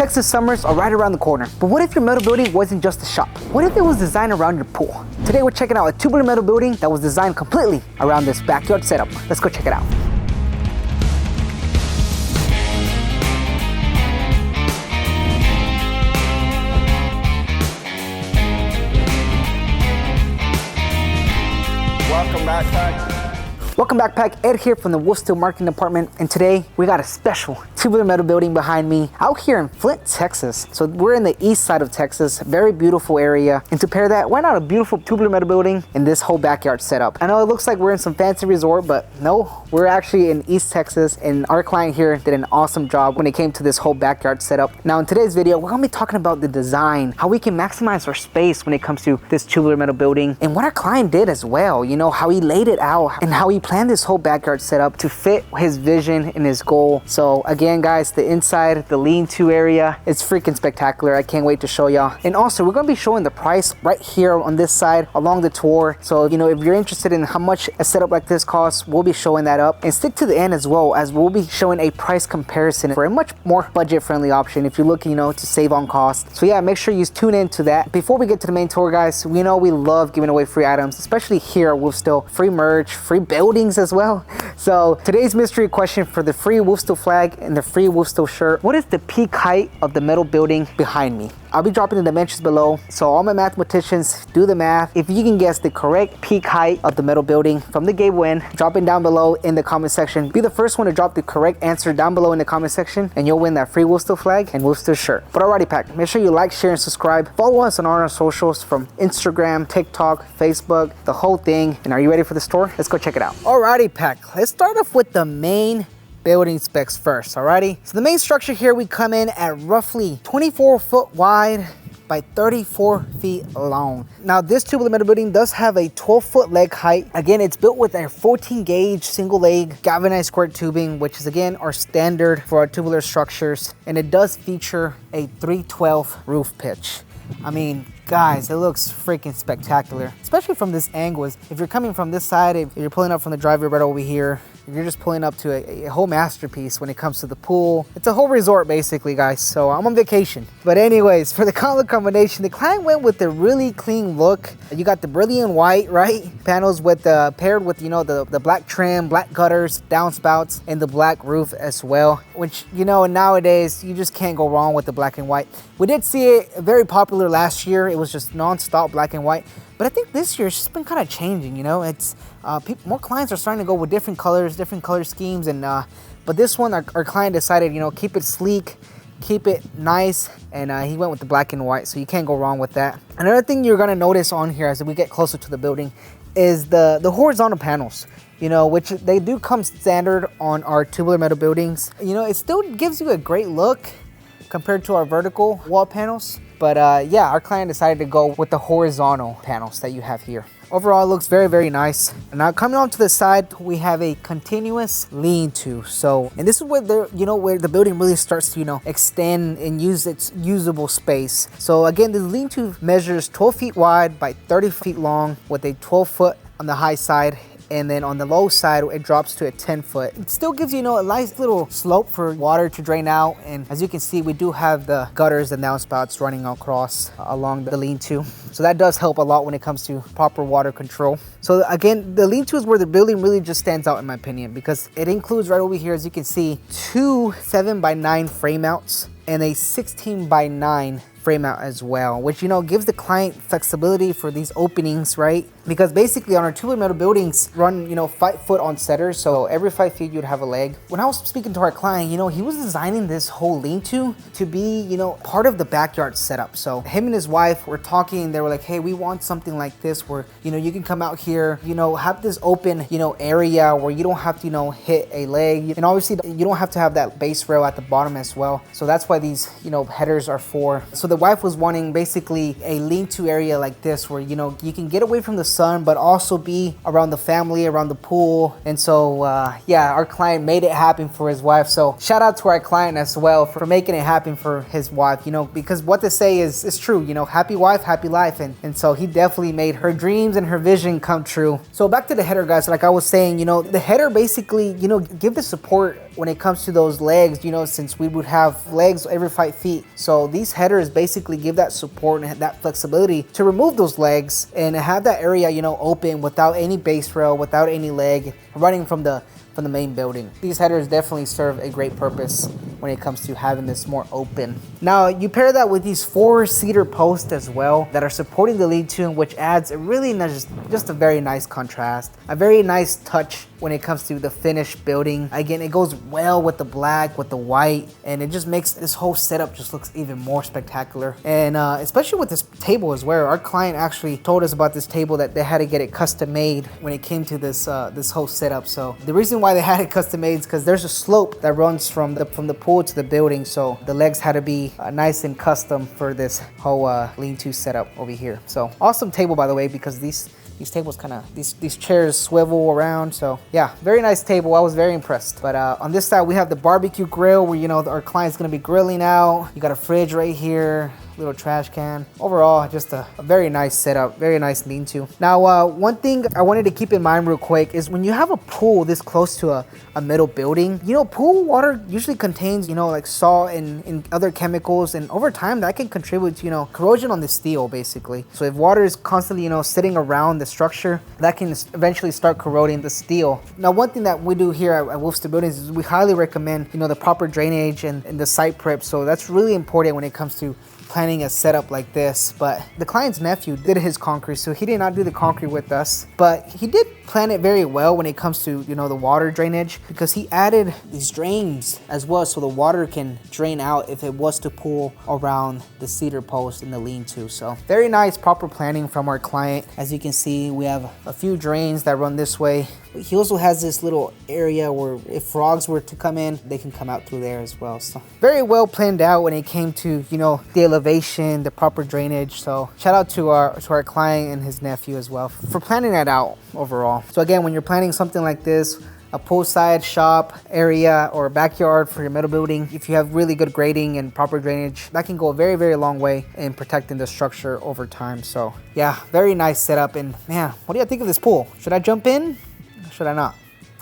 Texas summers are right around the corner. But what if your metal building wasn't just a shop? What if it was designed around your pool? Today we're checking out a tubular metal building that was designed completely around this backyard setup. Let's go check it out. Welcome back. Welcome back, Ed here from the WolfSteel Marketing Department, and today we got a special tubular metal building behind me out here in Flint, Texas. So we're in the east side of Texas, very beautiful area. And to pair that, why not a beautiful tubular metal building in this whole backyard setup? I know it looks like we're in some fancy resort, but no, we're actually in East Texas, and our client here did an awesome job when it came to this whole backyard setup. Now in today's video, we're gonna be talking about the design, how we can maximize our space when it comes to this tubular metal building, and what our client did as well. You know, how he laid it out and how he planned this whole backyard setup to fit his vision and his goal. So again, guys, the inside, the lean-to area, it's freaking spectacular. I can't wait to show y'all. And also, we're gonna be showing the price right here on this side along the tour. So, you know, if you're interested in how much a setup like this costs, we'll be showing that up. And stick to the end as well, as we'll be showing a price comparison for a much more budget-friendly option if you're looking, you know, to save on cost. So yeah, make sure you tune in to that. Before we get to the main tour, guys, we know we love giving away free items, especially here at WolfSteel. Free merch, free buildings as well. So today's mystery question for the free WolfSteel flag and the free WolfSteel shirt: what is the peak height of the metal building behind me? I'll be dropping the dimensions below, so all my mathematicians, do the math. If you can guess the correct peak height of the metal building from the gable end, drop it down below in the comment section. Be the first one to drop the correct answer down below in the comment section, and you'll win that free WolfSteel flag and WolfSteel shirt. But alrighty, pack, make sure you like, share, and subscribe. Follow us on all our socials from Instagram, TikTok, Facebook, the whole thing. And are you ready for the store? Let's go check it out. Alrighty, pack, let's start off with the main building specs first. Alrighty, so the main structure here, we come in at roughly 24 foot wide by 34 feet long. Now this tubular metal building does have a 12-foot leg height. Again, it's built with a 14 gauge single leg galvanized squirt tubing, which is again our standard for our tubular structures, and it does feature a 312 roof pitch. I mean, guys, it looks freaking spectacular, especially from this angle. If you're coming from this side, if you're pulling up from the driveway right over here, you're just pulling up to a whole masterpiece when it comes to the pool. It's a whole resort basically, guys, so I'm on vacation. But anyways, for the color combination, the client went with the really clean look. You got the brilliant white, right, panels with paired with, you know, the black trim, black gutters, downspouts, and the black roof as well, which, you know, nowadays you just can't go wrong with the black and white. We did see it very popular last year. It was just non-stop black and white. But I think this year it's just been kind of changing, you know. It's more clients are starting to go with different colors, different color schemes, and but this one, our client decided, you know, keep it sleek, keep it nice, and he went with the black and white, so you can't go wrong with that. Another thing you're gonna notice on here as we get closer to the building is the horizontal panels, you know, which they do come standard on our tubular metal buildings. You know, it still gives you a great look compared to our vertical wall panels. But yeah, our client decided to go with the horizontal panels that you have here. Overall, it looks very, very nice. And now coming on to the side, we have a continuous lean-to. So, and this is where where the building really starts to, you know, extend and use its usable space. So again, the lean-to measures 12 feet wide by 30 feet long with a 12 foot on the high side. And then on the low side, it drops to a 10 foot. It still gives you, a nice little slope for water to drain out. And as you can see, we do have the gutters and downspouts running across along the lean-to. So that does help a lot when it comes to proper water control. So again, the lean-to is where the building really just stands out in my opinion, because it includes right over here, as you can see, 2 7x9 frame mounts and a 16x9 frame out as well, which, you know, gives the client flexibility for these openings, right? Because basically on our tubular metal buildings run, 5 foot on setters, so every 5 feet you'd have a leg. When I was speaking to our client, he was designing this whole lean-to to be, part of the backyard setup. So him and his wife were talking, they were like, hey, we want something like this where, you can come out here, have this open, area where you don't have to, hit a leg. And obviously you don't have to have that base rail at the bottom as well. So that's why these, headers are for. So the the wife was wanting basically a lean-to area like this where, you know, you can get away from the sun, but also be around the family, around the pool. And so, yeah, our client made it happen for his wife. So shout out to our client as well for making it happen for his wife, you know, because what they say is true, you know, happy wife, happy life. And so he definitely made her dreams and her vision come true. So back to the header, guys, like I was saying, you know, the header basically, you know, give the support when it comes to those legs, you know, since we would have legs every 5 feet. So these headers basically give that support and that flexibility to remove those legs and have that area, you know, open without any base rail, without any leg running from the main building. These headers definitely serve a great purpose when it comes to having this more open. Now you pair that with these 4 cedar posts as well that are supporting the lean-to, which adds a really nice, just a very nice contrast, a very nice touch when it comes to the finished building. Again, it goes well with the black, with the white, and it just makes this whole setup just looks even more spectacular. And especially with this table as well. Our client actually told us about this table that they had to get it custom made when it came to this this whole setup. So the reason why they had it custom made is because there's a slope that runs from the pool to the building. So the legs had to be nice and custom for this whole lean-to setup over here. So awesome table, by the way, because these tables kind of, these chairs swivel around. So yeah, very nice table. I was very impressed. But on this side, we have the barbecue grill where, you know, our client's gonna be grilling out. You got a fridge right here, little trash can. Overall, just a very nice setup, very nice lean-to. Now, one thing I wanted to keep in mind real quick is when you have a pool this close to a metal building, you know, pool water usually contains, you know, like salt and other chemicals, and over time that can contribute to, you know, corrosion on the steel basically. So if water is constantly, you know, sitting around the structure, that can eventually start corroding the steel. Now, one thing that we do here at WolfSteel Buildings is we highly recommend, you know, the proper drainage and the site prep. So that's really important when it comes to planning a setup like this. But the client's nephew did his concrete, so he did not do the concrete with us, but he did plan it very well when it comes to, you know, the water drainage, because he added these drains as well so the water can drain out if it was to pool around the cedar post in the lean-to. So very nice, proper planning from our client. As you can see, we have a few drains that run this way. He also has this little area where if frogs were to come in, they can come out through there as well. So very well planned out when it came to, you know, the elevation, the proper drainage. So shout out to our client and his nephew as well for planning that out overall. So again, when you're planning something like this, a poolside shop area or a backyard for your metal building, if you have really good grading and proper drainage, that can go a very, very long way in protecting the structure over time. So yeah, very nice setup. And man, what do you think of this pool? Should I jump in? Should I not?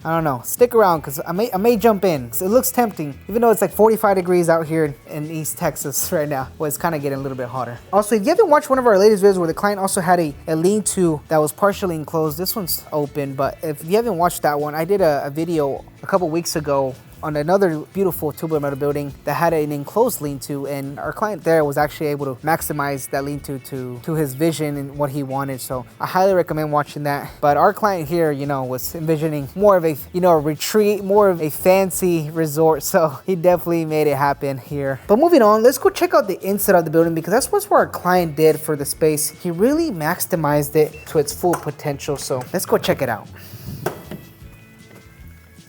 I don't know. Stick around because I may jump in. It looks tempting, even though it's like 45 degrees out here in East Texas right now. Well, it's kind of getting a little bit hotter. Also, if you haven't watched one of our latest videos where the client also had a lean-to that was partially enclosed, this one's open, but if you haven't watched that one, I did a video a couple weeks ago on another beautiful tubular metal building that had an enclosed lean-to, and our client there was actually able to maximize that lean-to to his vision and what he wanted. So I highly recommend watching that. But our client here, you know, was envisioning more of a, you know, a retreat, more of a fancy resort. So he definitely made it happen here. But moving on, let's go check out the inside of the building, because that's what our client did for the space. He really maximized it to its full potential. So let's go check it out.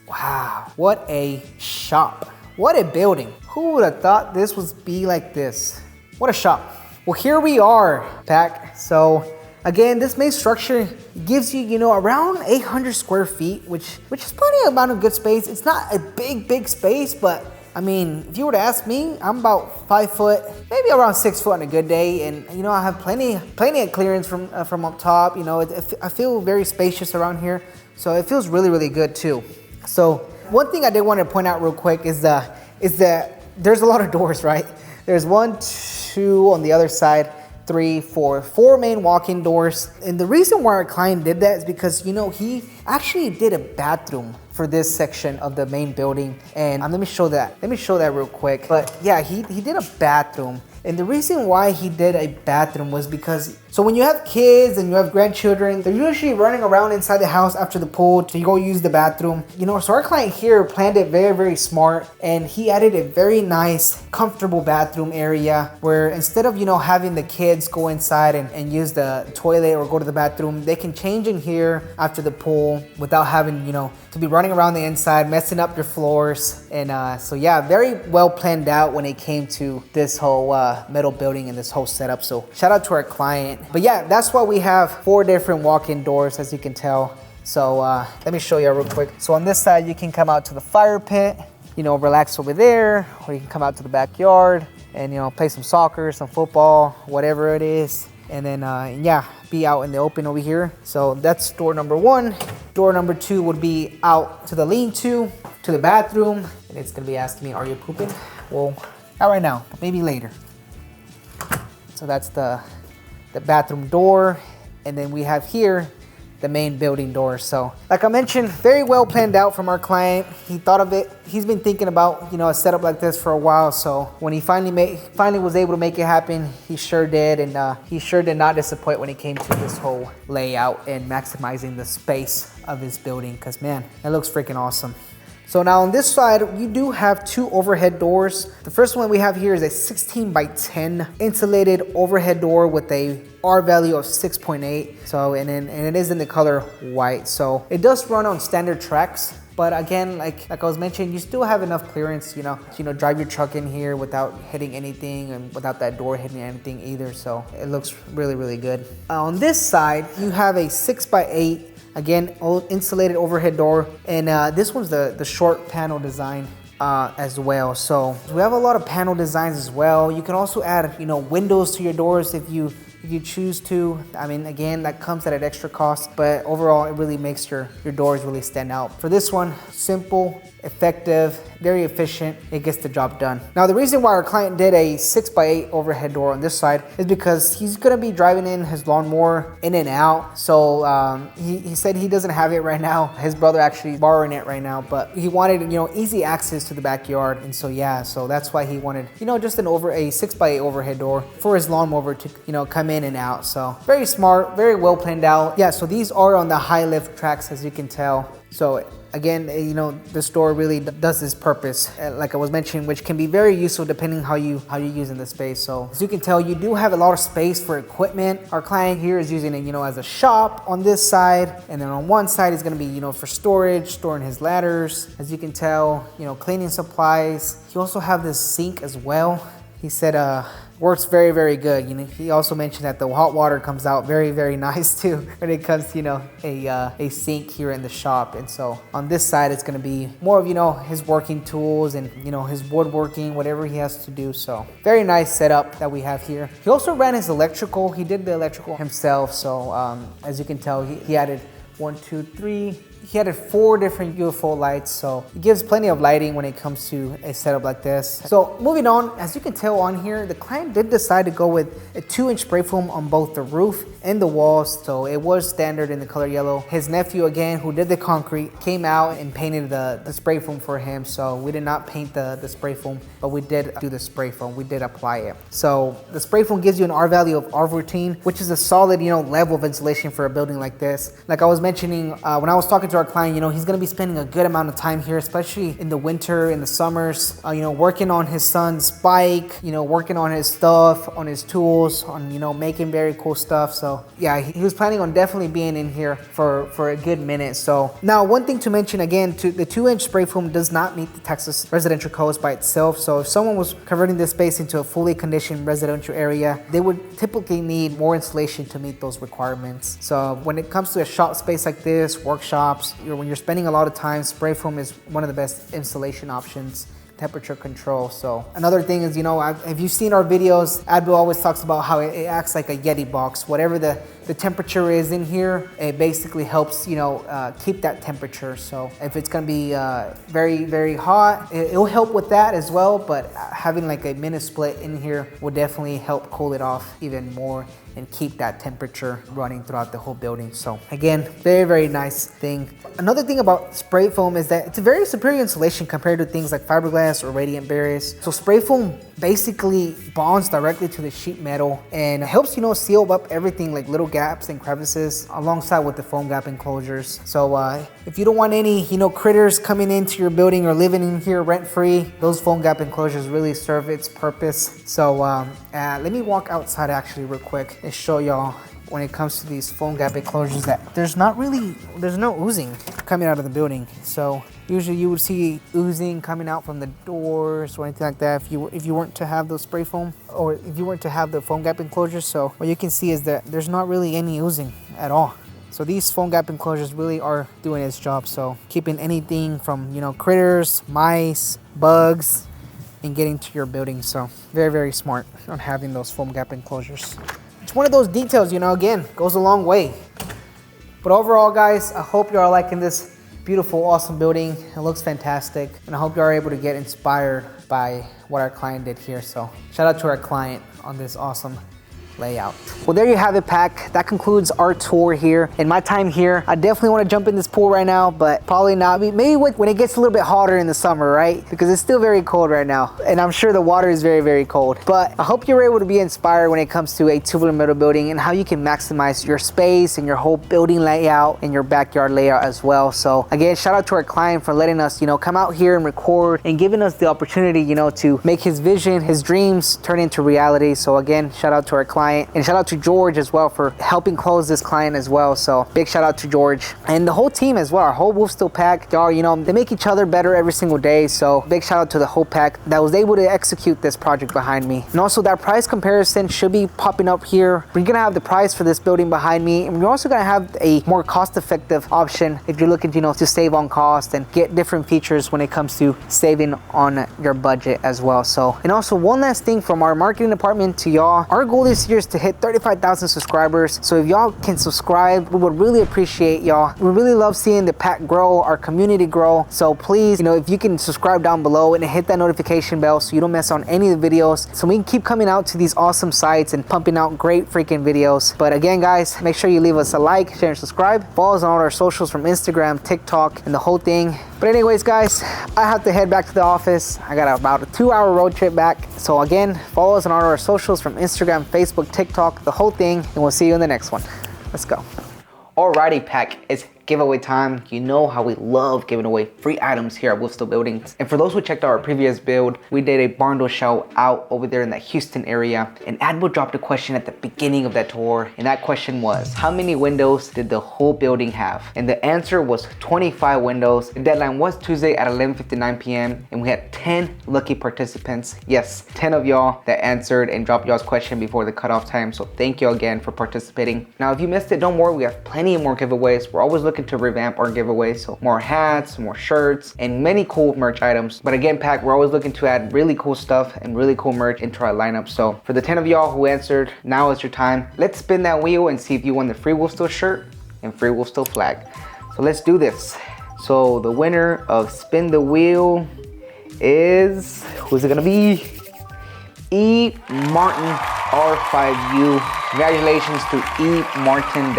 Wow, what a shop. What a building. Who would have thought this would be like this? What a shop. Well, here we are, Pack. So again, this main structure gives you, you know, around 800 square feet, which is plenty amount of good space. It's not a big space, but I mean, if you were to ask me, I'm about 5 foot, maybe around 6 foot on a good day. And, you know, I have plenty of clearance from up top. You know, I feel very spacious around here. So it feels really, really good too. So one thing I did want to point out real quick is that there's a lot of doors, right? There's 1, 2 on the other side, 3, 4 main walk-in doors. And the reason why our client did that is because, you know, he actually did a bathroom for this section of the main building. And let me show that real quick. But yeah, he did a bathroom. And the reason why he did a bathroom was because, so when you have kids and you have grandchildren, they're usually running around inside the house after the pool to go use the bathroom. You know, so our client here planned it very, very smart, and he added a very nice, comfortable bathroom area where instead of, you know, having the kids go inside and use the toilet or go to the bathroom, they can change in here after the pool without having, you know, to be running around the inside, messing up your floors. And so yeah, very well planned out when it came to this whole metal building and this whole setup. So shout out to our client. But yeah, that's why we have 4 different walk-in doors, as you can tell. So let me show you real quick. So on this side, you can come out to the fire pit, you know, relax over there, or you can come out to the backyard and, you know, play some soccer, some football, whatever it is. And then, yeah, be out in the open over here. So that's door number 1. Door number 2 would be out to the lean-to, to the bathroom. And it's gonna be asking me, are you pooping? Well, not right now, but maybe later. So that's the bathroom door. And then we have here the main building door. So like I mentioned, very well planned out from our client. He thought of it. He's been thinking about, you know, a setup like this for a while. So when he finally was able to make it happen, he sure did. And he sure did not disappoint when it came to this whole layout and maximizing the space of his building, because man, it looks freaking awesome. So now on this side, you do have 2 overhead doors. The first one we have here is a 16 by 10 insulated overhead door with a R value of 6.8. So, and it is in the color white. So it does run on standard tracks. But again, like I was mentioning, you still have enough clearance, you know, drive your truck in here without hitting anything and without that door hitting anything either. So it looks really, really good. On this side, you have a 6 by 8. Again, old insulated overhead door, and this one's the short panel design as well. So we have a lot of panel designs as well. You can also add, you know, windows to your doors if you choose to. I mean, again, that comes at an extra cost, but overall, it really makes your doors really stand out. For this one, simple, effective, very efficient, it gets the job done. Now, the reason why our client did a 6 by 8 overhead door on this side is because he's gonna be driving in his lawnmower in and out. So he said he doesn't have it right now. His brother actually borrowing it right now, but he wanted, you know, easy access to the backyard. And so, yeah, so that's why he wanted, you know, just a 6 by 8 overhead door for his lawnmower to, you know, come in and out. So very smart, very well planned out. Yeah, so these are on the high lift tracks, as you can tell. So again, you know, the store really does this purpose, like I was mentioning, which can be very useful depending how you're using the space. So as you can tell, you do have a lot of space for equipment. Our client here is using it, you know, as a shop on this side, and then on one side is going to be, you know, for storage, storing his ladders. As you can tell, you know, cleaning supplies. You also have this sink as well. He said works very, very good. You know, he also mentioned that the hot water comes out very, very nice too when it comes to, you know, a sink here in the shop. And so on this side, it's going to be more of, you know, his working tools and, you know, his woodworking, whatever he has to do. So very nice setup that we have here. He also ran his electrical. He did the electrical himself. So as you can tell, he added 1, 2, 3. He added 4 different UFO lights, so it gives plenty of lighting when it comes to a setup like this. So moving on, as you can tell on here, the client did decide to go with a 2-inch spray foam on both the roof and the walls, so it was standard in the color yellow. His nephew, again, who did the concrete, came out and painted the spray foam for him, so we did not paint the spray foam, but we did do the spray foam. We did apply it. So the spray foam gives you an R value of R14, which is a solid, you know, level of insulation for a building like this. Like I was mentioning, when I was talking to our client, you know, he's going to be spending a good amount of time here, especially in the winter, in the summers, you know, working on his son's bike, you know, working on his stuff, on his tools, on, you know, making very cool stuff. So yeah, he was planning on definitely being in here for a good minute. So now one thing to mention again, the 2-inch spray foam does not meet the Texas residential codes by itself. So if someone was converting this space into a fully conditioned residential area, they would typically need more insulation to meet those requirements. So when it comes to a shop space like this, workshops, when you're spending a lot of time, spray foam is one of the best insulation options. Temperature control. So another thing is, you know, if you've seen our videos, Advil always talks about how it acts like a Yeti box. Whatever the temperature is in here, it basically helps, you know, keep that temperature. So if it's going to be very, very hot, it'll help with that as well. But having like a mini split in here will definitely help cool it off even more and keep that temperature running throughout the whole building. So again, very, very nice thing. Another thing about spray foam is that it's a very superior insulation compared to things like fiberglass or radiant barriers. So spray foam basically bonds directly to the sheet metal and helps, you know, seal up everything like little gaps and crevices alongside with the foam gap enclosures. So if you don't want any, you know, critters coming into your building or living in here rent-free, those foam gap enclosures really serve its purpose. So let me walk outside actually real quick and show y'all when it comes to these foam gap enclosures that there's no oozing. coming out of the building. So usually you would see oozing coming out from the doors or anything like that if you weren't to have those spray foam, or if you weren't to have the foam gap enclosures. So what you can see is that there's not really any oozing at all. So these foam gap enclosures really are doing its job. So keeping anything from, you know, critters, mice, bugs, and getting to your building. So very, very smart on having those foam gap enclosures. It's one of those details, you know, again, goes a long way. But overall, guys, I hope you are liking this beautiful, awesome building. It looks fantastic. And I hope you are able to get inspired by what our client did here. So shout out to our client on this awesome layout. Well, there you have it, Pack. That concludes our tour here. In my time here, I definitely want to jump in this pool right now, but probably not. Maybe when it gets a little bit hotter in the summer, right? Because it's still very cold right now, and I'm sure the water is very, very cold. But I hope you're able to be inspired when it comes to a tubular metal building and how you can maximize your space and your whole building layout and your backyard layout as well. So again, shout out to our client for letting us, you know, come out here and record and giving us the opportunity, you know, to make his vision, his dreams turn into reality. So again, shout out to our client. And shout out to George as well for helping close this client as well. So big shout out to George and the whole team as well. Our whole WolfSteel pack, y'all, you know, they make each other better every single day. So big shout out to the whole pack that was able to execute this project behind me. And also that price comparison should be popping up here. We're gonna have the price for this building behind me, and we're also gonna have a more cost-effective option if you're looking, you know, to save on cost and get different features when it comes to saving on your budget as well. So, and also one last thing from our marketing department to y'all, our goal this year is to hit 35,000 subscribers. So if y'all can subscribe, we would really appreciate y'all. We really love seeing the pack grow, our community grow. So please, you know, if you can subscribe down below and hit that notification bell so you don't miss on any of the videos, so we can keep coming out to these awesome sites and pumping out great freaking videos. But again, guys, make sure you leave us a like, share, and subscribe. Follow us on all our socials from Instagram, TikTok, and the whole thing. But anyways, guys, I have to head back to the office. I got about a 2-hour road trip back. So again, follow us on all our socials from Instagram, Facebook, TikTok, the whole thing, and we'll see you in the next one. Let's go. Alrighty, Pack, it's giveaway time. You know how we love giving away free items here at WolfSteel Buildings. And for those who checked out our previous build, we did a barn door show out over there in the Houston area. And Adbo dropped a question at the beginning of that tour. And that question was, how many windows did the whole building have? And the answer was 25 windows. The deadline was Tuesday at 11:59 p.m. And we had 10 lucky participants. Yes, 10 of y'all that answered and dropped y'all's question before the cutoff time. So thank you again for participating. Now, if you missed it, don't worry. We have plenty more giveaways. We're always looking to revamp our giveaways, so more hats, more shirts, and many cool merch items. But again, Pack, we're always looking to add really cool stuff and really cool merch into our lineup. So for the 10 of y'all who answered, now is your time. Let's spin that wheel and see if you won the free WolfSteel shirt and free WolfSteel flag. So let's do this. So the winner of Spin the Wheel is, who's it gonna be? E. Martin R5U. Congratulations to E. Martin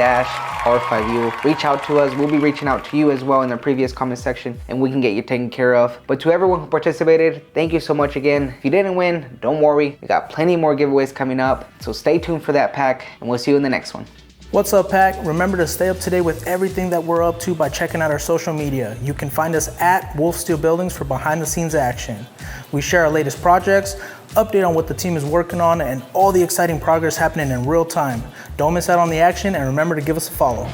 R5U. Reach out to us. We'll be reaching out to you as well in the previous comment section, and we can get you taken care of. But to everyone who participated, thank you so much again. If you didn't win, don't worry. We got plenty more giveaways coming up. So stay tuned for that, Pack, and we'll see you in the next one. What's up, Pack? Remember to stay up to date with everything that we're up to by checking out our social media. You can find us at WolfSteel Buildings for behind the scenes action. We share our latest projects, update on what the team is working on, and all the exciting progress happening in real time. Don't miss out on the action, and remember to give us a follow.